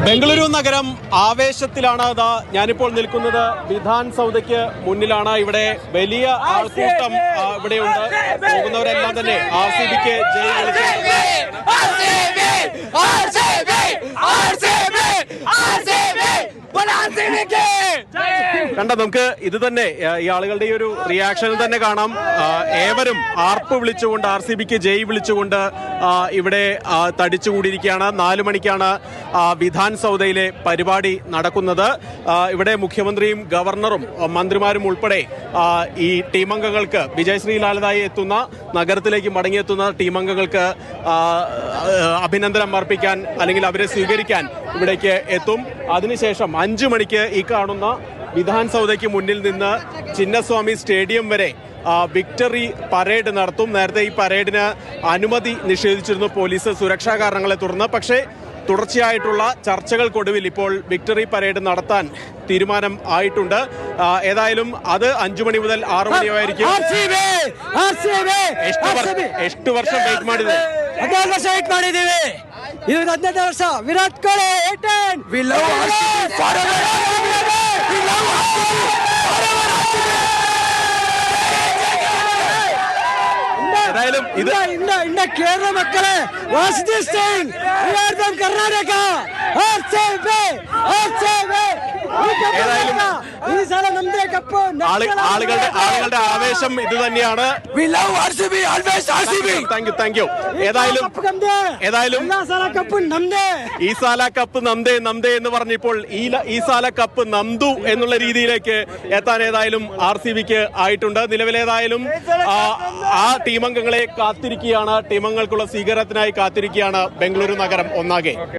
ബംഗളൂരു നഗരം ആവേശത്തിലാണ്. ഞാനിപ്പോൾ നിൽക്കുന്നത് വിധാൻ സൗദയ്ക്ക് മുന്നിലാണ്. ഇവിടെ വലിയ ആൾക്കൂട്ടം ഇവിടെയുണ്ട്. പോകുന്നവരെല്ലാം തന്നെ RCBക്ക് ജയ് വിളിച്ച് കണ്ട നമുക്ക് ഇത് തന്നെ ഈ ആളുകളുടെ ഈ ഒരു റിയാക്ഷൻ തന്നെ കാണാം. ഏവരും ആർപ്പ് വിളിച്ചുകൊണ്ട് RCBക്ക് ജയ് വിളിച്ചുകൊണ്ട് ഇവിടെ തടിച്ചുകൂടിയിരിക്കുകയാണ്. 4 മണിക്കാണ് വിധാൻ സൗദയിലെ പരിപാടി നടക്കുന്നത്. ഇവിടെ മുഖ്യമന്ത്രിയും ഗവർണറും മന്ത്രിമാരും ഉൾപ്പെടെ ഈ ടീമംഗങ്ങൾക്ക് വിജയശ്രീ ലാലതായി എത്തുന്ന നഗരത്തിലേക്ക് മടങ്ങിയെത്തുന്ന ടീമംഗങ്ങൾക്ക് അഭിനന്ദനം അർപ്പിക്കാൻ അല്ലെങ്കിൽ അവരെ സ്വീകരിക്കാൻ ഇവിടേക്ക് എത്തും. അതിനുശേഷം 5 മണിക്ക് ഈ കാണുന്ന വിധാൻ സൗദയ്ക്ക് മുന്നിൽ നിന്ന് ചിന്നസ്വാമി സ്റ്റേഡിയം വരെ വിക്ടറി പരേഡ് നടത്തും. നേരത്തെ ഈ പരേഡിന് അനുമതി നിഷേധിച്ചിരുന്നു പോലീസ് സുരക്ഷാ കാരണങ്ങളെ തുടർന്ന്. പക്ഷേ തുടർച്ചയായിട്ടുള്ള ചർച്ചകൾക്കൊടുവിൽ ഇപ്പോൾ വിക്ടറി പരേഡ് നടത്താൻ തീരുമാനം ആയിട്ടുണ്ട്. ഏതായാലും ಅದು 5 ಮಣಿ മുതൽ 6 ಮಣಿ ವರೆಗೆ ಎಷ್ಟು ವರ್ಷ ವೇಟ್ ಮಾಡಿದೆ? 14 ವರ್ಷ ವೇಟ್ ಮಾಡಿದ್ದೀವಿ. ಇದು 15 ವರ್ಷ. Virat Kohli 18 we love RCB forever. We love RCB forever. ഏതായാലും ഇത് ഇന്ന കേരള മക്കളെ Wazed Singh we are from Karnataka. RCB ആളുകളുടെ ആവേശം ഇത് തന്നെയാണ്. Thank you. ഏതായാലും ഈ സാല കപ്പ് നംദേ എന്ന് പറഞ്ഞപ്പോൾ ഈ സാല കപ്പ് നംദു എന്നുള്ള രീതിയിലേക്ക് എത്താൻ ഏതായാലും RCBക്ക് ആയിട്ടുണ്ട്. നിലവിലേതായാലും ആ ടീമംഗങ്ങളെ കാത്തിരിക്കുകയാണ്. ടീമംഗങ്ങൾക്കുള്ള സ്വീകരണത്തിനായി കാത്തിരിക്കുകയാണ് ബംഗളൂരു നഗരം ഒന്നാകെ.